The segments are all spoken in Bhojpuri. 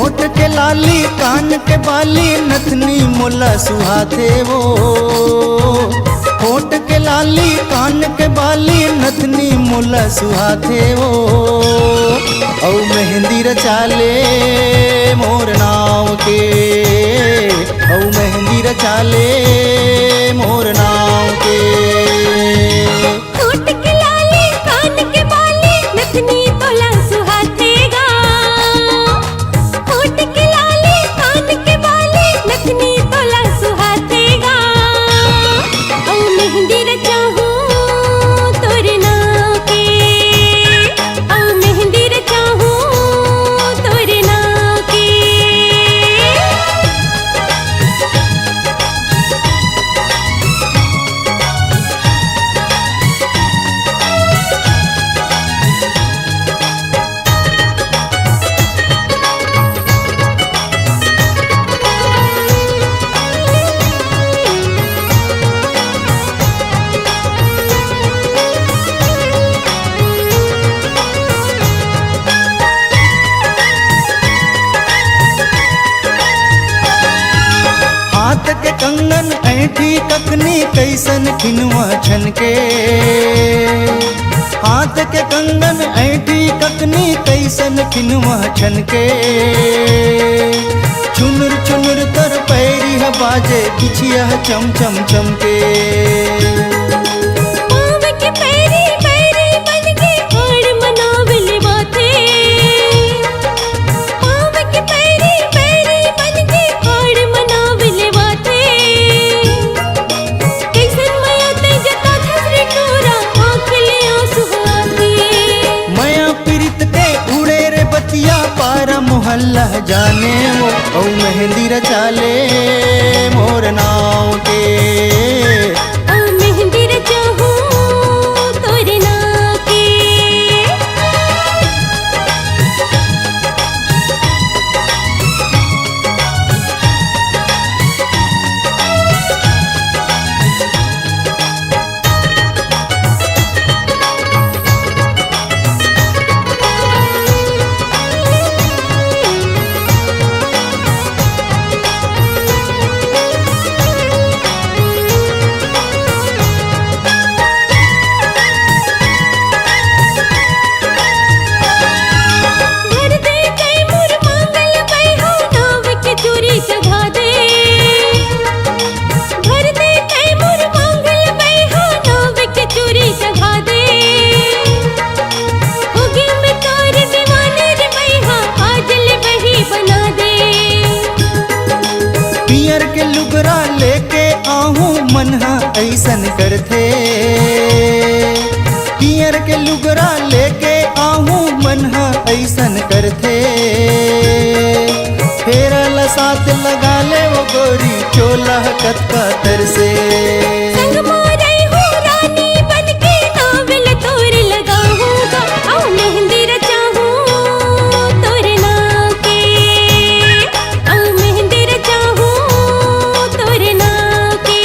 होठ के लाली कान के बाली नथनी मोला सुहाते वो। होठ के लाली कान के बाली नथनी मोला सुहाते वो। औ मेहंदी रचाले मोर नाव के, औ मेहंदी रचाले मोर नाव के। होठ के लाली कान के बाली नथनी तोला सुहातेगा। होठ के लाली कान के बाली नथनी तोला सुहातेगा। औ मेहंदी रचाहूं तोरे नाव के, औ मेहंदी रचाहूं तोरे नाव के। हाथ के कंगन ऐठी कखनी कैसन खिनवा छन के। हाथ के कंगन ऐठी कखनी कैसन खिनवा छन के। चुनुर चुनुर तर पैरी ह बाजे बिछिया चम चम चम के। पाँव के पैरी पैरी बनके और मनावले बाते। पाँव के पैरी पैरी बनके और मनावले बाते। कैसन माया ते जता धसरे टोरा आँखले आंसू आते। माया पीरित के उड़े रे बतिया पारा मोहल्ला जाने वो। औ मेहंदी रचाले मोर नाव के। औ मेहंदी रचाहूं तोरे नाव के। भर दे कई मोर मांगल बैहा नाव के चूरी चढ़ा दे। भर दे कई मोर मांगल बैहा नाव के चूरी चढ़ा दे। होगी मैं तार दीवाने रे बैहा आज ले वही बना दे। पियर के लुगरा लेके आहूं मनहा ऐसन करथे। पियर के लुगरा लेके आहूं मनहा ऐसन करथे। फेरा लसात लगा ले वो गोरी चोला कतका तरसे। संग मोरे हो रानी बनके नावल तोरे लगाऊंगा। औ मेहंदी रचाहूं तोरे नाव के, औ मेहंदी रचाहूं तोरे नाव के।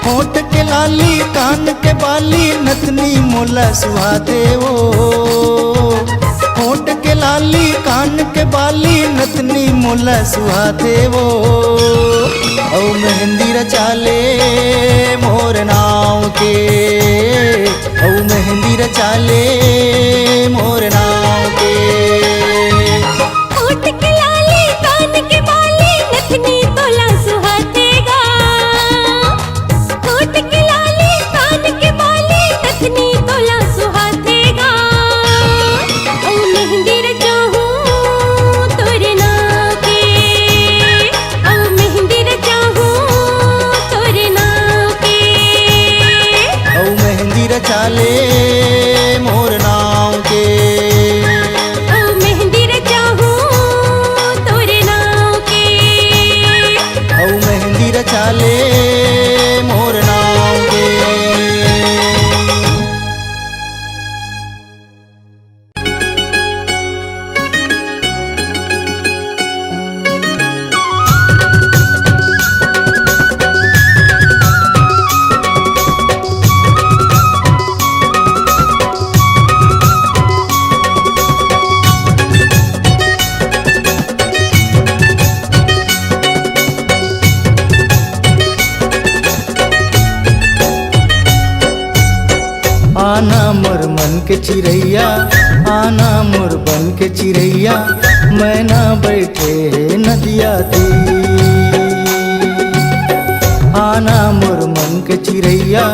होठ के लाली कान के बाली नथनी मोला सुहाते वो। होठ के लाली कान के बाली नथनी मोला सुहाते वो। औ मेहंदी रचाले मोर नाव के, औ मेहंदी रचाले मोर नाव के। होठ के लाली कान के बाली नथनी तोला सुहातेगा। होठ के लाली कान के बाली नथनी तोला सुहातेगा। औ मेहंदी रचाहूं तोरे नाव के, औ मेहंदी रचाहूं तोरे नाव के। औ मेहंदी रचाले मोर नाव के। औ मेहंदी के चिड़ैया आना मोर बन के चिड़ैया मैना बैठे नदिया तीर। आना मोर मन के चिड़ैया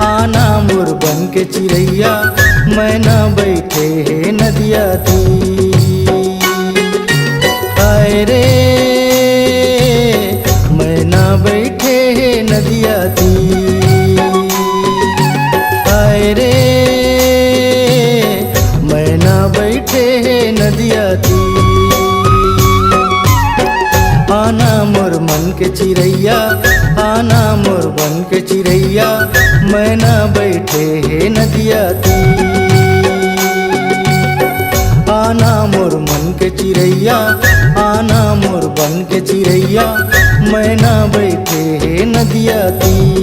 आना मोर बन के चिड़ैया मैना बैठे नदिया तीर। आए रे मैना बैठे नदिया तीर। आए रे मैना बैठे नदिया तीर। आना मोर मन के चिड़ैया आना मोर बन के चिड़ैया मैना बैठे नदिया तीर। आना मोर मन के चिड़ैया आना मोर बन के चिड़ैया मैना बैठे नदिया तीर।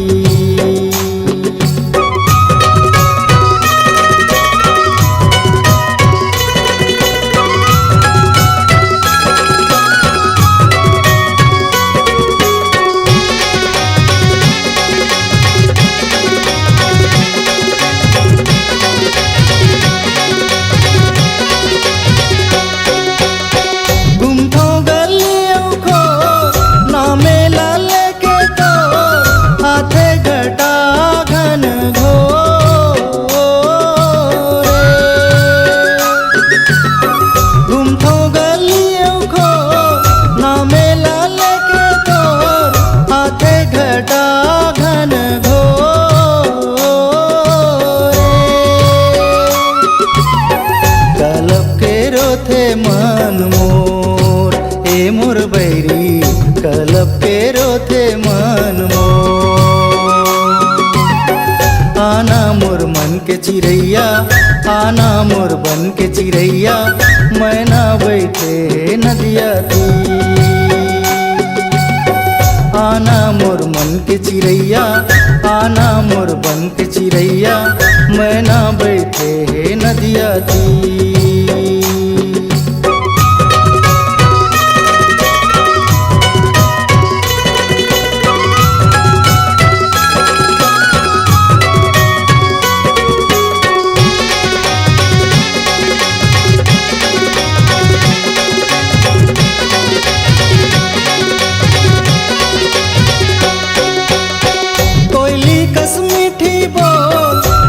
मन मोर ए मोर बैरी कलब के रोथे मन मोर। आना मोर मन के चिड़ैया आना मोर बन के चिड़ैया मैना बैठे नदिया तीर। आना मोर मन के चिड़ैया आना मोर बन के चिड़ैया मैना बैठे नदिया तीर।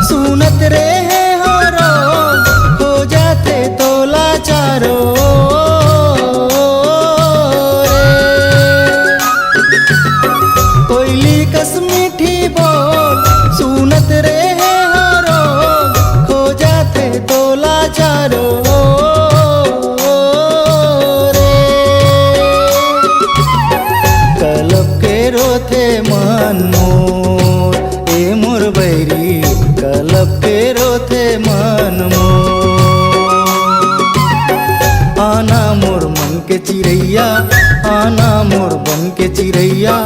सुनत रहे हो रोज खो जाते तोला चारो कोयली कस मीठी बोल सुनत रहे हो रोज खो जाते तोला चारो रे। कलब के रोथे मन मोर ए मोर बैरी कलब के रोथे मन मोर। आना मोर मन के चिड़ैया आना मोर बन के चिड़ैया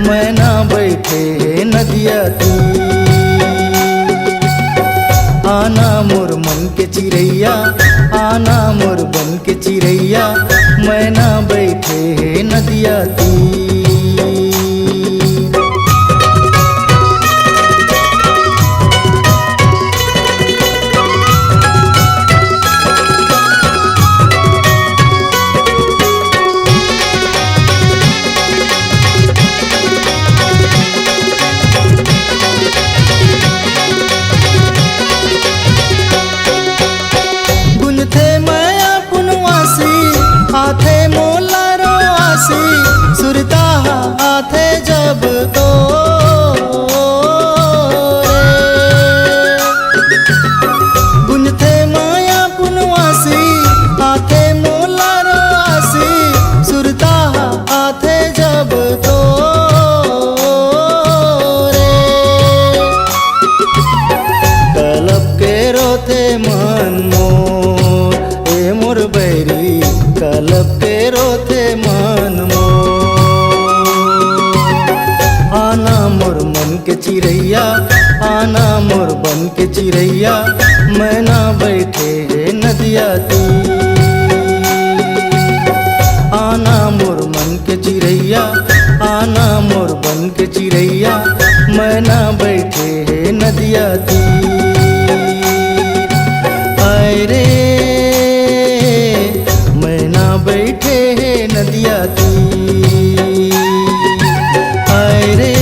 मैना बैठे नदिया तीर। आना मोर मन के चिड़ैया आना मोर बन के चिड़ैया मैना बैठे नदिया तीर। आथे मोला रो आसी सुरता आथे जब तो गुंजथे माया पुनवासी आथे मोला रो आसी सुरता आथे जब तो रे। कलब के रोथे मन मोर ए मोर बैरी कलब के रोथे मन मोर। आना मोर मन के चिड़ैया आना मोर बन के चिड़ैया मैना बैठे नदिया तीर। आना मोर मन के चिड़ैया आना मोर बन के चिड़ैया मैना बैठे नदिया तीर। बैठे है नदिया तीर। हाय रे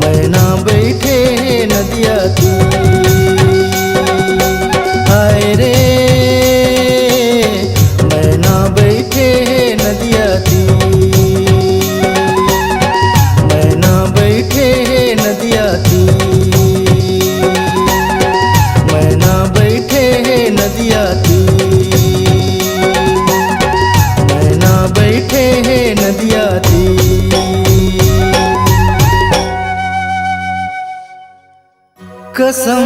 मैना बैठे है नदिया तीर। हाय रे मैना बैठे है नदिया तीर। मैना बैठे है नदिया तीर। मैना बैठे है नदिया तीर। मैना बैठे है नदिया तीर। कसम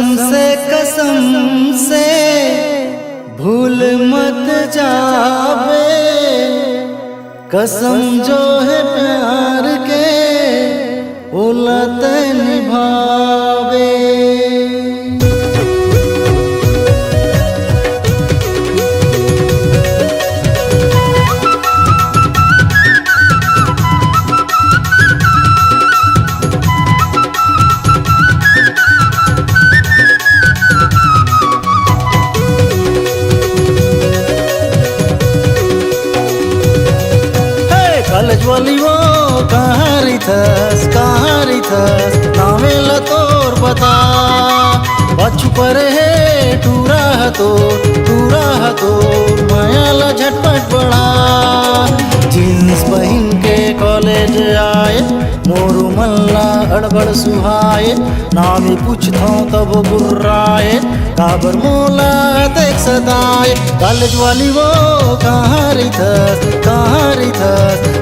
से भूल मत जावे, कसम जो है प्यार के उलत निभावे। कॉलेज वाली वो कहाँ रही थस नावेला तोर बता। बच्चू पर है टूरा तोर मायाला झटपट बढ़ा। जीन्स पहन के कॉलेज आए मोरू मल्ला अड़बड़ सुहाए। नामी पूछता तब गुर्राए काबर मोला देख सदाए। कॉलेज वाली वो कहाँ रही थस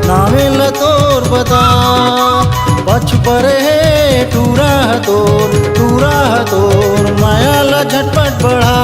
नावेला तोर बता। बच्चू पर है टूरा तोर मायाला झटपट बढ़ा।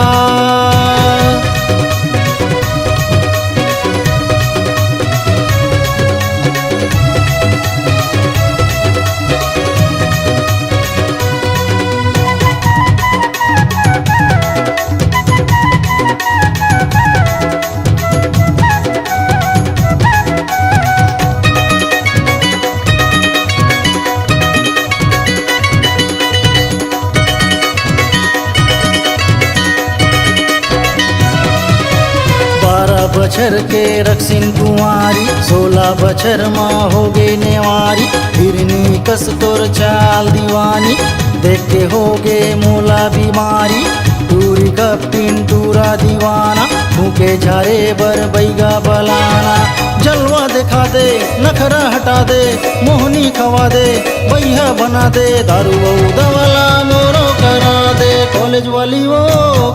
बछर के रक्सिन कुंवारी 16 बछर माँ हो गे नेवारी। हिरनी कस तोर चाल दीवानी देख के हो गे मोला बीमारी। टूरी कप्टिन टूरा दीवाना फूके झारे बर बैगा बलाना। जलवा दिखा दे नखरा हटा दे मोहनी खवा दे बैहा बना दे। दारू दवाला मोरो करा दे। कॉलेज वाली वो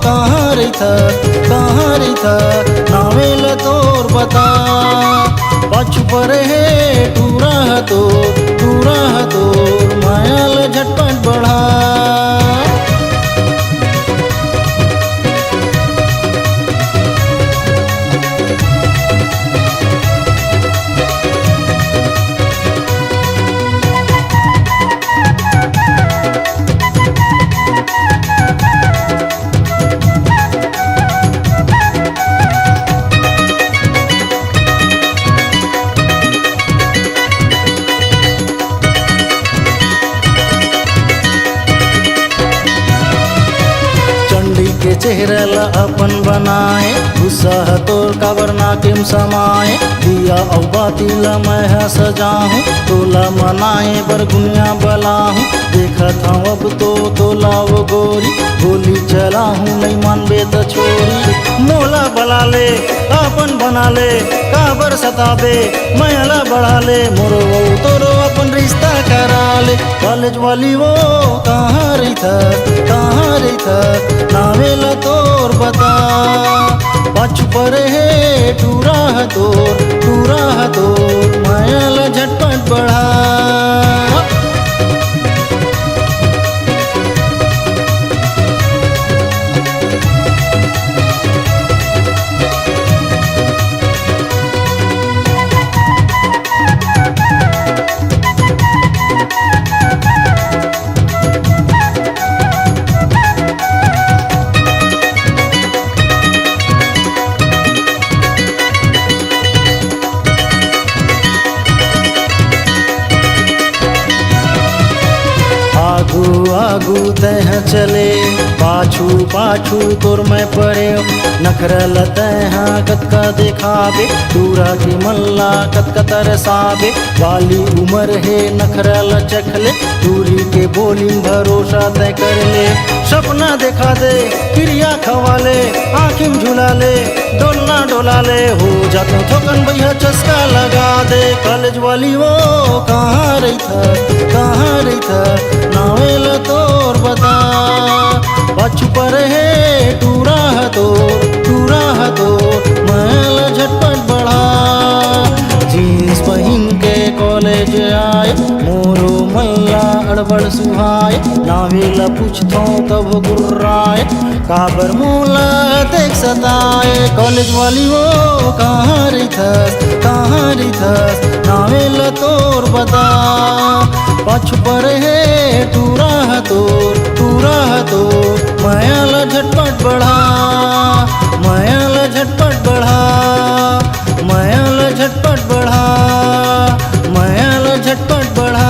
कहाँ रही था नावेला तोर बता। पाछू पर है टूरा तोर मायाला झटपट बढ़ा। चेहरा ला अपन बनाए उत्साह तोर काबर नाकिम समाए। दिया और बाती ला मैं सजाहूँ तोला मनाए बर गुनिया बलाहूँ। देखत हूँ अब तो तोला वो गोरी गोली चलाहूँ नहीं मानबे तो छोरी। मोला बला ले अपन बना ले काबर सताबे मैला बढ़ा ले। मोरो वो तोरो अपन रिश्ता करा ले। कॉलेज वाली वो कहाँ रही था नावेला तोर बता। पाछू पर है टूरा तोर मायाला झटपट बढ़ा। आगू तह चले पाछू पाछू पाछू तोर मैं पड़े नखरल तैहा कतका देखाबे दूरा की मल्ला कतका तरसाबे वाली उम्र है नखरल चखले दूरी के बोली भरोसा तय कर ले सपना देखा दे क्रिया खवा ले आँखिम झुला ले डोलना डोला ले हो जाते थोकन भैया चस्का लगा दे कॉलेज वाली वो कहाँ रही था नावेल तोर बता पाछू पर है टूरा है तो महल झटपट बढ़ा जीन्स पहन के कॉलेज आए मोरो मल्ला अड़बड़ सुहाए नावेला पूछतो तब गुर्राए काबर मोला देख सताए कॉलेज वाली वो कहाँ रही थस नावेला तोर बता पाछू पर है टूरा है तो मायाला झटपट बढ़ा मायाला झटपट बढ़ा मायाला झटपट बढ़ा मायाला झटपट बढ़ा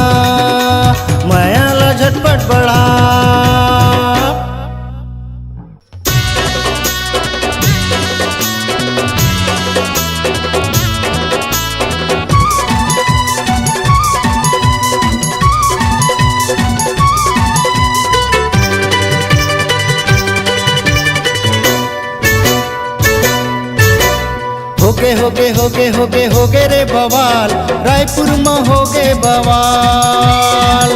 मायाला झटपट बढ़ा होगे रे बवाल रायपुर में होगे बवाल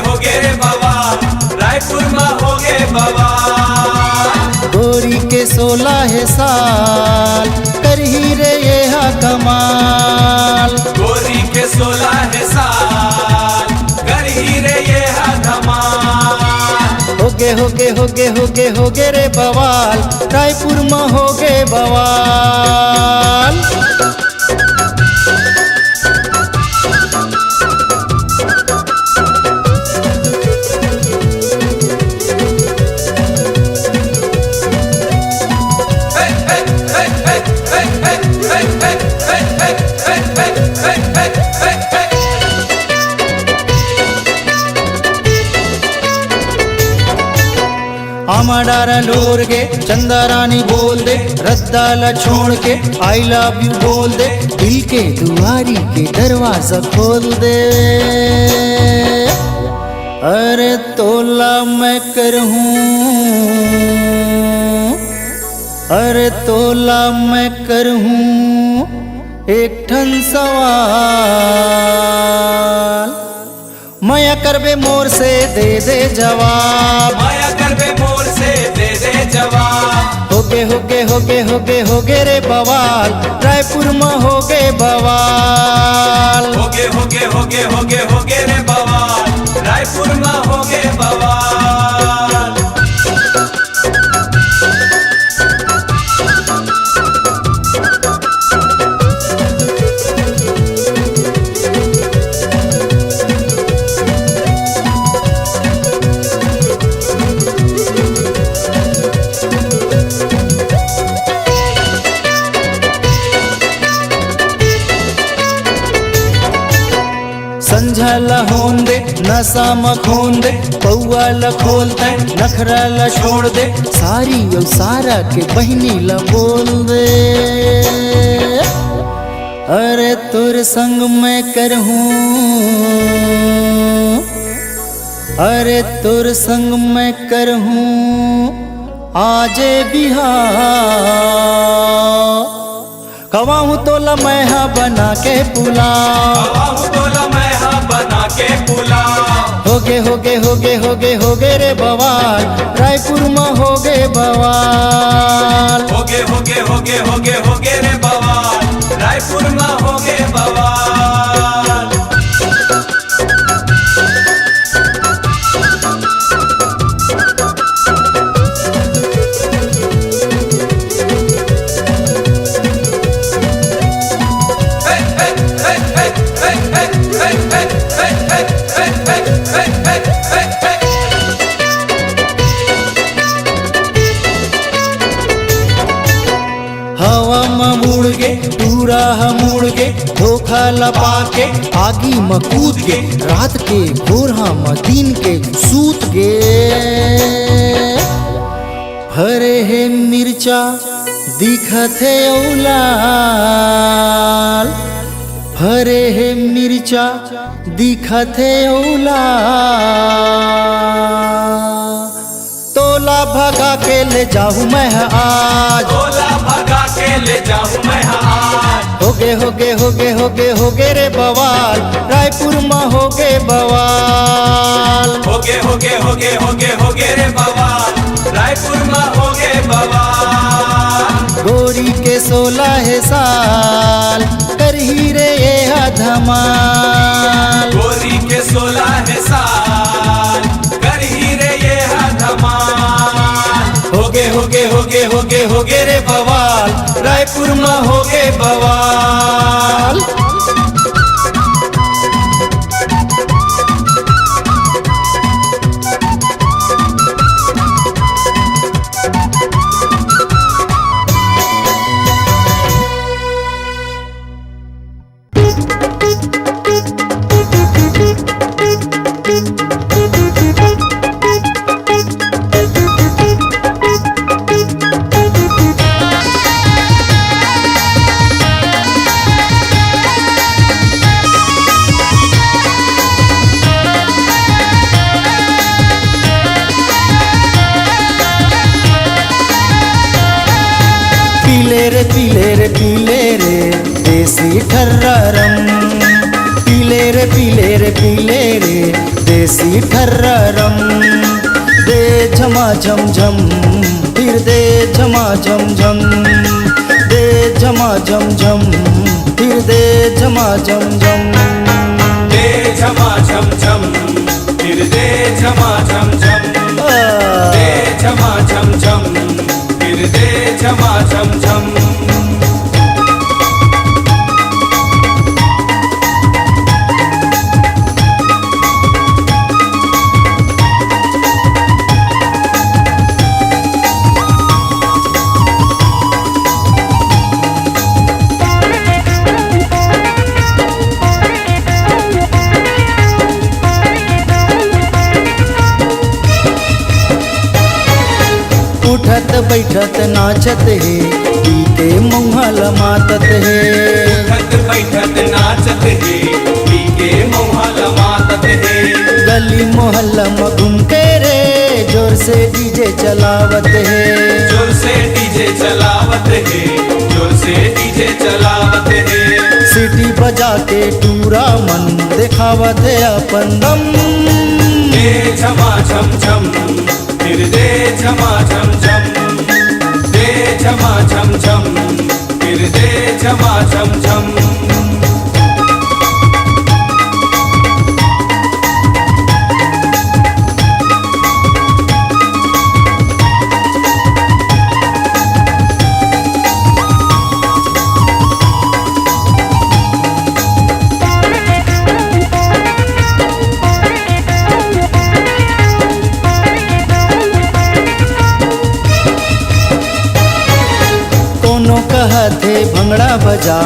होगे रे बवाल रायपुर में होगे बवाल गोरी के 16 साल करही रे ये कमाल गोरी के 16 साल करही रे ये धमाल होगे रे बवाल रायपुर में होगे बवाल आमाडारा लोरगे चंदा रानी बोल दे रद्दाला छोड़ के आई लव यू बोल दे दिल के दुआरी के दरवाजा खोल दे अरे तोला मैं करहूँ एक ठन सवाल माया करबे मोर से दे जवाब माया करबे मोर से दे जवाब होगे रे बवाल रायपुर में होगे बवाल होगे रे बवाल रायपुर में होगे बवाल संझला होन दे नशा मखोन दे पौआ ल खोल दे नखरा ल छोड़ दे सारी और सारा के बहनी ल बोल दे अरे तोर संग मैं करहूँ आजे बिहार कवाहू तोला मैहा बना के पुलाव होगे रे बवाल रायपुर में होगे बवाल होगे रे बवाल रायपुर में होगे बवाल हवा में मुड़ गे टूरा मुड़ गे धोखा लपा के आगी में कूद गे रात के गोरहा में दिन के सूत गे हरे हे मिर्चा दिखत है औलाल हरे हे मिर्चा दिखत है औलाल तोला भगा के ले जाऊं मैं आज तोला भगा के ले जाऊं मैं आज होगे रे बवाल रायपुर में होगे बवाल होगे रे बवाल रायपुर में होगे बवाल गोरी के 16 साल करही रे ये धमाल गोरी के 16 साल करही रे ये धमाल होगे रे बवाल रायपुर में होगे बवाल पीले रे देसी ठर्रारम पीले रे देसी ठर्रारम दे झमा झम झम फिर दे झमा झम झम दे झमा झम झम फिर दे झमा झम झम दे झमा झम झम फिर दे झमा झम झम दे झमा झम झम फिर दे झमा झम झम उठत बैठत नाचत है पीते मुँह लमातत है उठत बैठत नाचत है पीके मुँह लमातत है गली मोहल्ला में घूम के रे जोर से डीजे चलावत है जोर से डीजे चलावत है जोर से डीजे चलावत है सीटी बजा के टूरा मन दिखावत है अपन दम दे झमा झम झम फिर दे झमा झम झम दे झमा झम झम फिर दे झमा झम झम कहत है भंगड़ा बजा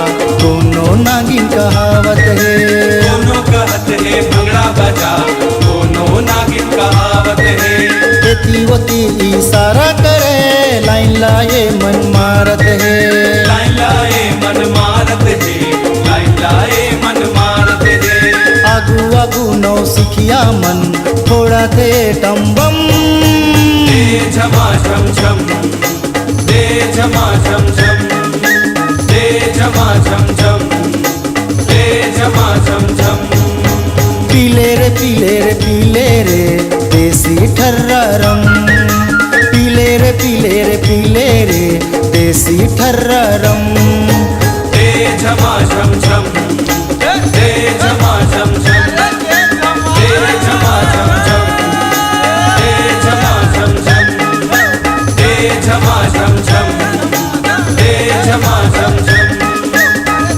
कोनो नागिन कहावत है दोनों कहत है भंगड़ा बजा दोनों नागिन कहावत है एती वती इशारा करे लाइन लाए मन मारत है लाइन लाए मन मारत है लाइन लाए मन मारत है आगू आगू नौ सिखिया मन थोड़ा थे टम्बम दे झमा झम झम दे झमा झम झम दे झमा झम झम दे झमा झम झम पीले रे देसी ठर्रारम पीले रे देसी ठर्रारम दे झमा झम झम दे झमा झम झम दे झमा झम झम दे झमा झम झम दे झमा झम झम दे झमा झम झम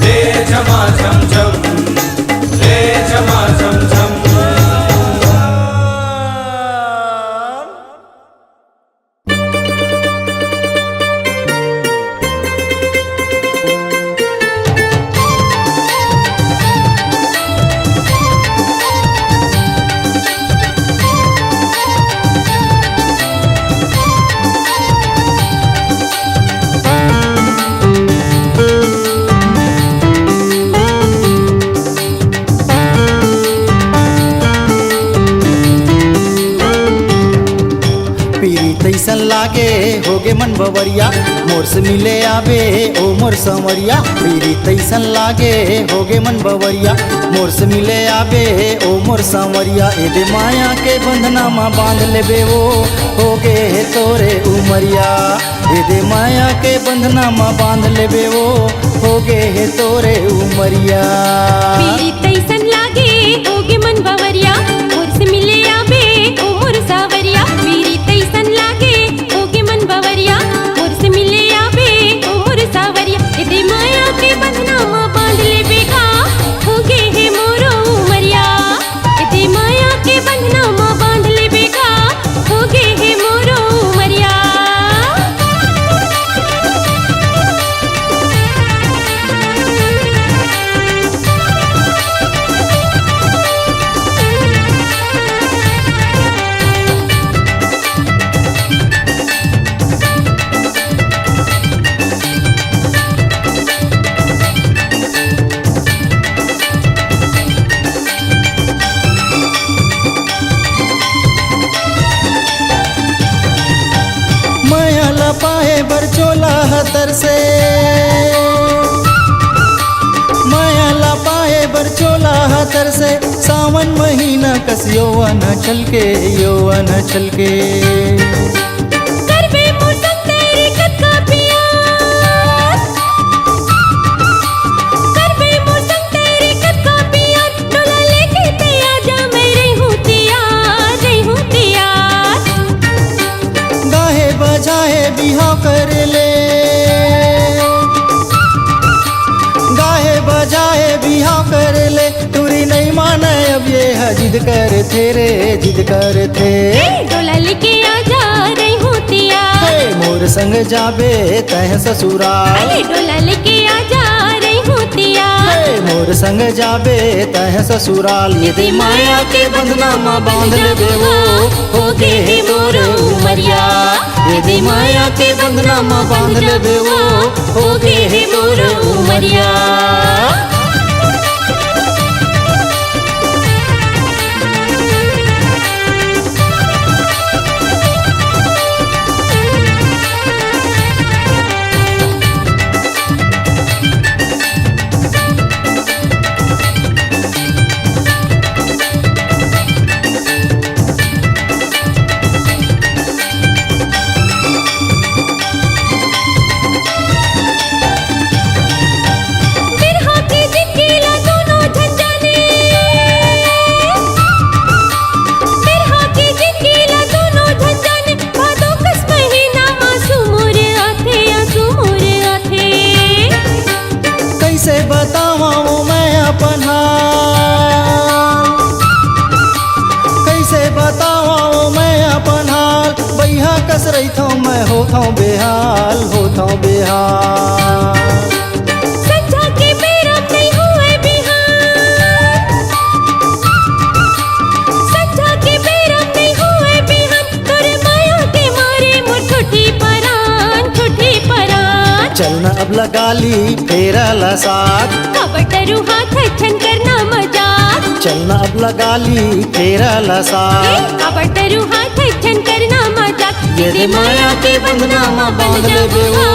दे झमा झम झम दे झमा झम झम मन बवरिया मोर से मिले आबे ओ मोर संवरिया पीरी तैसन लागे होगे मन बवरिया मोर से मिले आबे ओ मोर संवरिया एदे माया के बंधना माँ बांध लेबे वो होगे हे तोरे उमरिया एदे माया के बंधना माँ बांध लेबे वो होगे हे तोरे उमरिया पीरी तैसन लागे होगे मन बवरिया मोर से मिले आबे ओ मोर सावरिया पीरी तैसन लागे होगे मन बवरिया मोर से मिले आबे ओ मोर सावरिया एदे माया के बंधना माँ बांध लेबे का होगे हे मोरो उमरिया एदे माया के बंधना माँ बांध लेबे का होगे हे मोरो उमरिया माया लपाए बरचोला हतर से माया लपाए बरचोला हतर से सावन महीना कस यौवन छलके यौवन छलके करबे मोर संग तेरे कद का प्यार करबे मोर संग तेरे कद का प्यार डोला लेके ते आजा मैं रहूं तैयार गाहे बजाए बिहाव कर ले गाहे बजाए बिहाव कर ले तुरी नहीं माने अब ये है जिद कर थे रे जिद कर थे डोला लेके आजा रहूं तैयार हे मोर संग जाबे तह ससुराल अरे डोला लेके आजा रहूं तैयार हे मोर संग जाबे तह ससुराल यदि माया के बंधना माँ बांध लेबे वो होगे हे मोर उमरिया यदि माया के बंधना माँ बांध लेबे वो होगे हे मोर उमरिया बिरहा के जिनकीला दोनों झंझाने बिरहा के जिनकीला दोनों झंझाने भादों कस महीना आंसू मोर आथे कैसे बतावा वो मैं अपन हाल कैसे बतावा वो मैं अपन हाल बैहा कस रही थो मैं होता बेहाल संझा के बेरा नहीं हुए बिहान संझा के बेरा नहीं हुए बिहान तोरे माया के मारे मोर ठुठी परान चलना अब लगा ली फेरा ला साथ कबटरू हाथ छन करना मजाक चलना अब लगा ली फेरा ला साथ कबटरू हाथ छन करना मजाक यदि माया के बंधना माँ बांध लेबे वो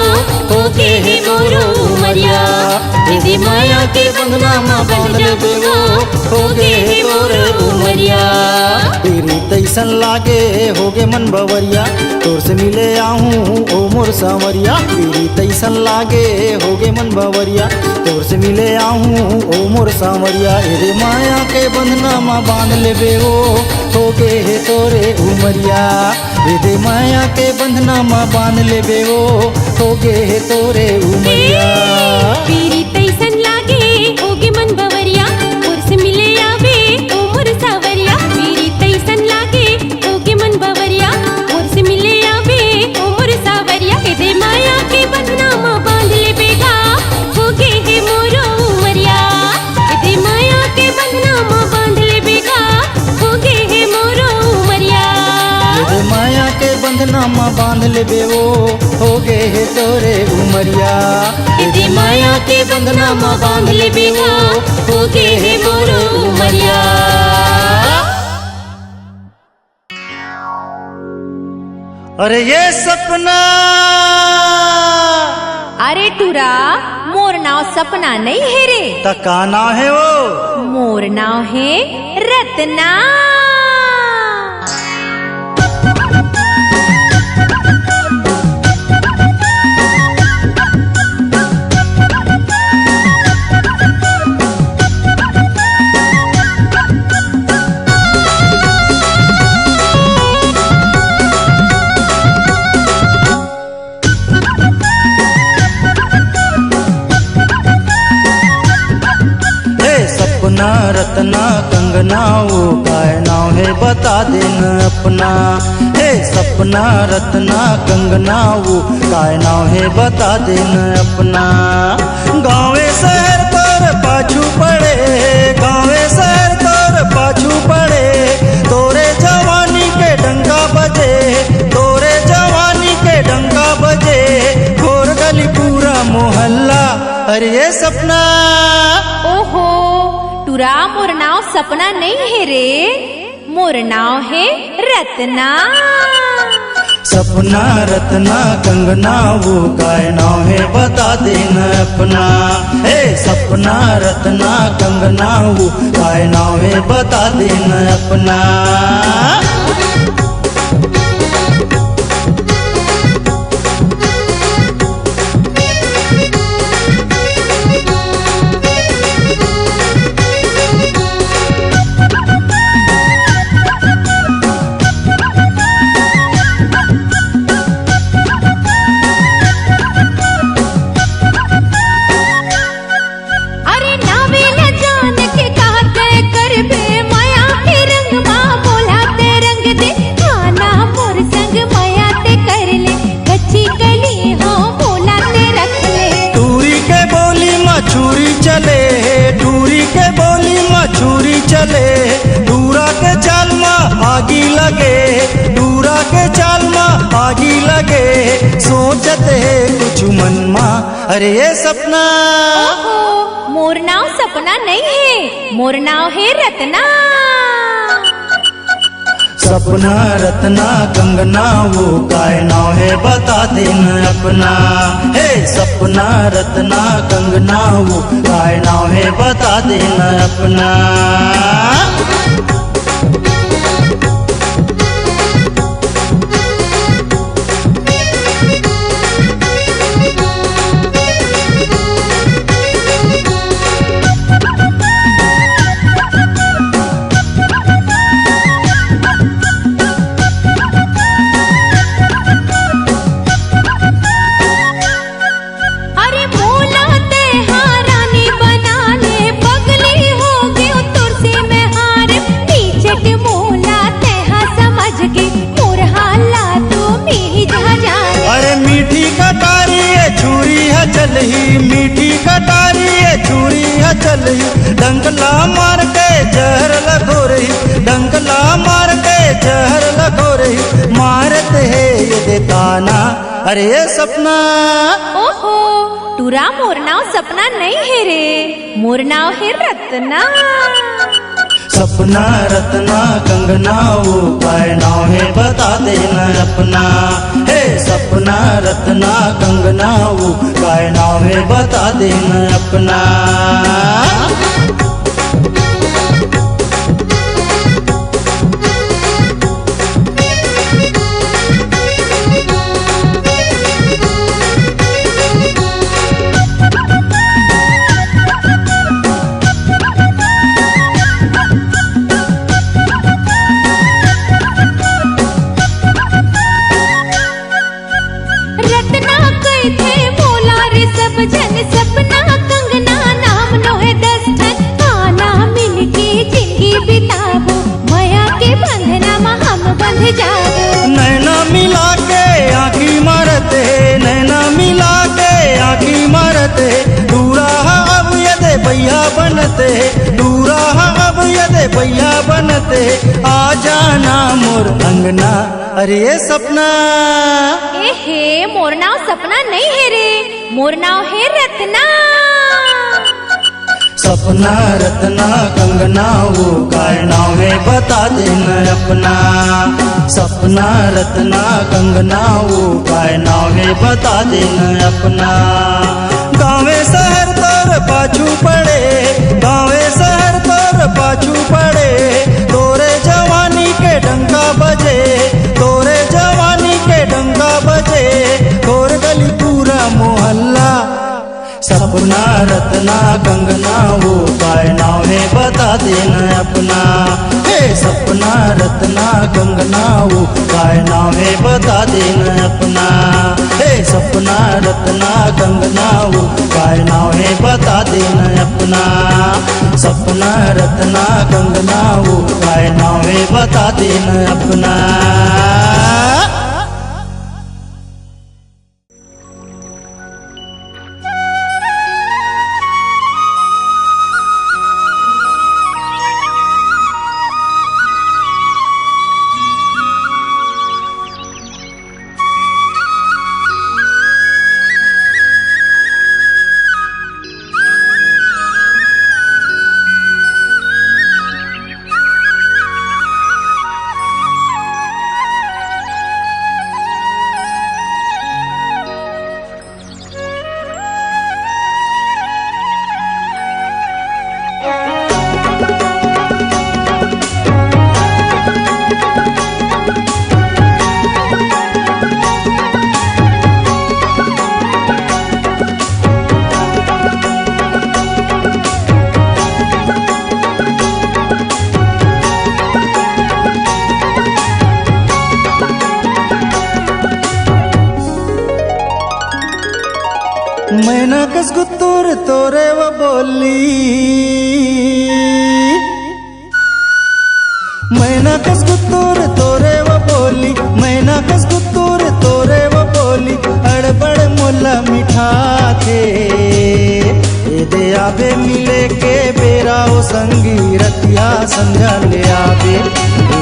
होगे हे मोरो उमरिया यदि माया के बंधना माँ बांध लेबे वो होगे हे मोरो उमरिया तेरी तैसन लागे होगे मन बवरिया तोर से मिले आहूँ ओ मोर सांवरिया तेरी तैसन लागे होगे मन बवरिया तोर से मिले आहूँ ओ मोर सांवरिया यदि माया के बंधना माँ बांध लेबे वो होगे हे तोरे उमरिया यदि माया के बंधना माँ बांध लेबे वो होगे हे तोरे उमरिया पीरी तैसन लागे होगे मन बवरिया मोर से मिले आवे ओ मोर सावरिया पीरी तैसन लागे होगे मन बवरिया मोर से मिले आवे ओ मोर सावरिया दे माया के बंधना माँ बांध लेबे गा होगे हे मोरो उमरिया दे माया के बंधना माँ बांध लेबे गा होगे हे मोरो उमरिया यदि माया के बंधना माँ बांध लेबे वो होगे हे तोरे उमरिया यदि माया के बंधना माँ बांध लेबे वो होगे हे मोरो उमरिया अरे ये सपना, अरे टूरा मोर नाव सपना नहीं है रे, त का नाम है वो? मोर नाव है रत्ना। सपना रत्ना कंगना वो काय नाव है बता देना अपना। हे सपना रत्ना कंगना वो काय नाव है बता देना अपना। गाँवे शहर तोर पाछू पड़े, गाँवे शहर तोर पाछू पड़े, तोरे जवानी के डंका बजे, तोरे जवानी के डंका बजे, घोर गली पूरा मोहल्ला। अरे ये सपना, ओहो टूरा मोर नाव सपना नहीं है रे, मोर नाव है रत्ना। सपना रत्ना कंगना वो काय नाव है बता देना अपना। हे सपना रत्ना कंगना वो काय नाव है बता देना अपना। चले टूरी के बोली मछूरी चले, डूरा के चाल में आगी लगे, डूरा के चाल में आगी लगे, सोचते है कुछ मन में। अरे ये सपना, मोर नाव सपना नहीं है, मोर नाव है रत्ना। सपना रत्ना कंगना वो काय नाव है बता देना अपना। हे सपना रत्ना कंगना वो काय नाव है बता देना अपना। मीठी कटारी छुरी है चलही, डंकला मार के जहर लगो रही, डंकला मार के जहर लगो रही, मारते है ये देताना। अरे ये सपना, ओहो टूरा मोर नाव सपना नहीं है रे, मोर नाव है रत्ना। सपना रत्ना कंगना वो काय नाव है बता देना अपना। हे सपना रत्ना कंगना वो काय नाव है बता देना अपना। जन सपना कंगना नाम नो है दस ठन, आना मिल के जिंदगी बिताबो, माया के बंधना में हम बंध जाबो। नैना मिला के आँखी मारते, नैना मिला के आँखी मारते, दूरा अब यदे भैया बनते, दूरा अब यदे भैया बनते, आ जाना मोर अंगना। अरे ये सपना, हे मोर नाव सपना नहीं है रे, मोर नाव है रत्ना। सपना रत्ना कंगना वो काय नाम है बता देना अपना। सपना रत्ना कंगना वो काय नाम है बता देना अपना। गाँवे शहर तोर पाछू पड़े, गाँवे शहर तोर पाछू पड़े, तोरे जवानी के डंका बजे, तोरे जवानी के डंका बजे, तोर गली पूरा मोहल्ला। सपना रत्ना कंगना वो काय नाम है बता देना अपना। हे सपना रत्ना कंगना वो काय नाम है बता देना अपना। हे सपना रत्ना कंगना वो काय नाम है बता देना अपना। सपना रत्ना कंगना वो काय नाम है बता देना अपना। मैना कस गुत्तूर तोरे व बोली, मैना कस गुत्तूर तोरे व बोली, मैना कस गुत्तूर तोरे व बोली, अड़बड़ मुला मिठा थे दे आबे मिले के बेरा ओ संगी रतिया संझा ले आबे,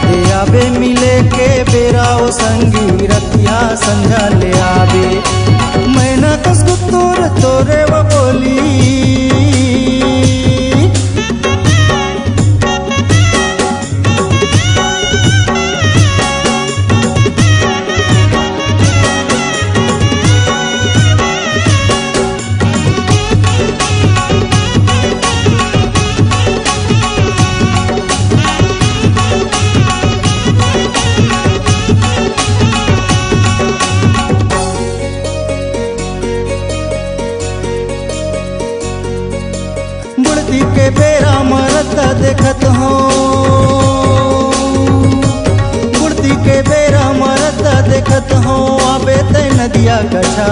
दे आबे मिले के बेरा ओ संगी रतिया संझा ले आबे। मैना कस गुत्तूर तोरे व बोली, बुढ़ती के बेरा मरता देखत हो, बुढ़ती के बेरा मरता देखत हो, आबे ते नदिया कछा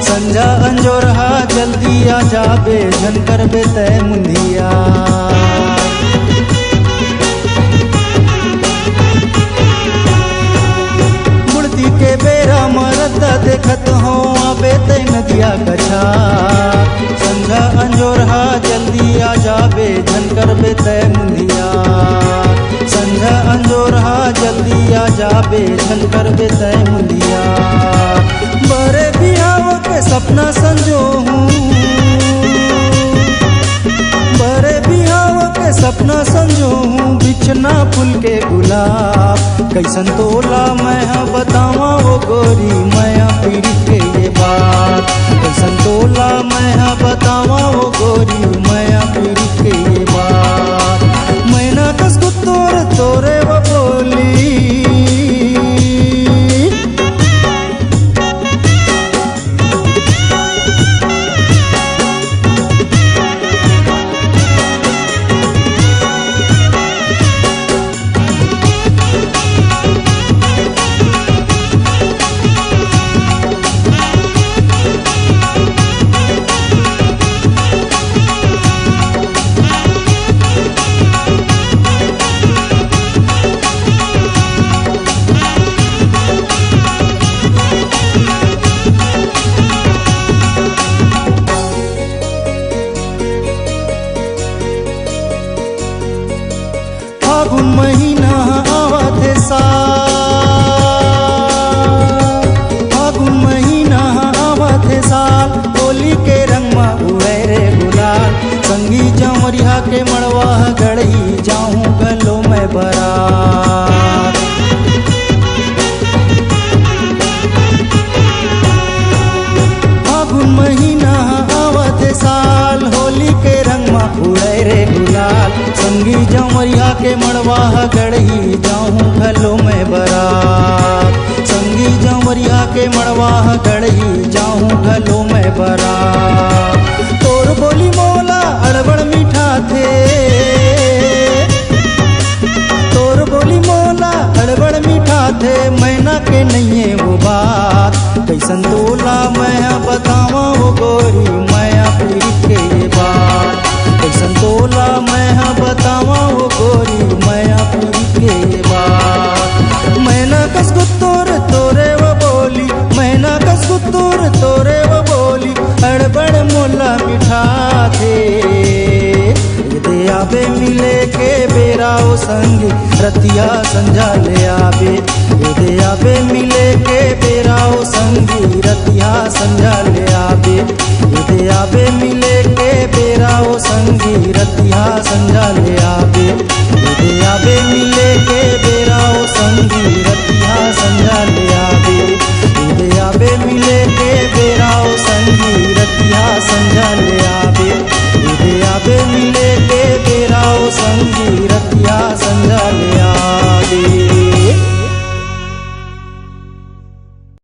संझा अंजोरहा जल्दी आ जाबे झनकर बे ते मुंदिया। बुढ़ती के बेरा मरता देखत हो, आबे ते नदिया कछा संझा अंजोरहा जल्दी आ जाबे झनकर बे ते मुंदिया। संझा अंजोरहा जल्दी आ जाबे झनकर बे ते मुंदिया। बरे बिहाव के सपना संजो हूँ, बरे बिहाव के सपना संजो हूँ, बिछना फूल के गुलाब कैसन तोला मैं बतावा वो गोरी मैं पीड़ी के ये बात। कैसन तोला मैं बतावा वो गोरी मैं पीड़ी के ये बात। मैना कस गुत्तूर तोरे व बोली, गढ़ी जाऊं घलो में बरात। संगी जंवरिया के मड़वा गढ़ी जाऊं घलो में बरात। तोर बोली मोला अड़बड़ मीठा थे, तोर बोली मोला अड़बड़ मीठा थे, मैना के नहीं है वो बात। कैसन तोला मैं बतावा वो गोरी मैं पीर के ये बात। कैसन तोला मैं बतावा वो गोरी मैं पीर के ये बात। मैना कस गुत्तोर तोरे वो बोली, मैना कस गुत्तोर तोरे वो बोली, अड़बड़ मोला मीठा थे। दे आबे मिले के बेरा ओ संगी रतिया संझा ले आबे। दे आबे मिले के बेरा ओ संगी रतिया संझा ले आबे। दे आबे मिले के बेरा ओ संगी रतिया संझा ले आबे।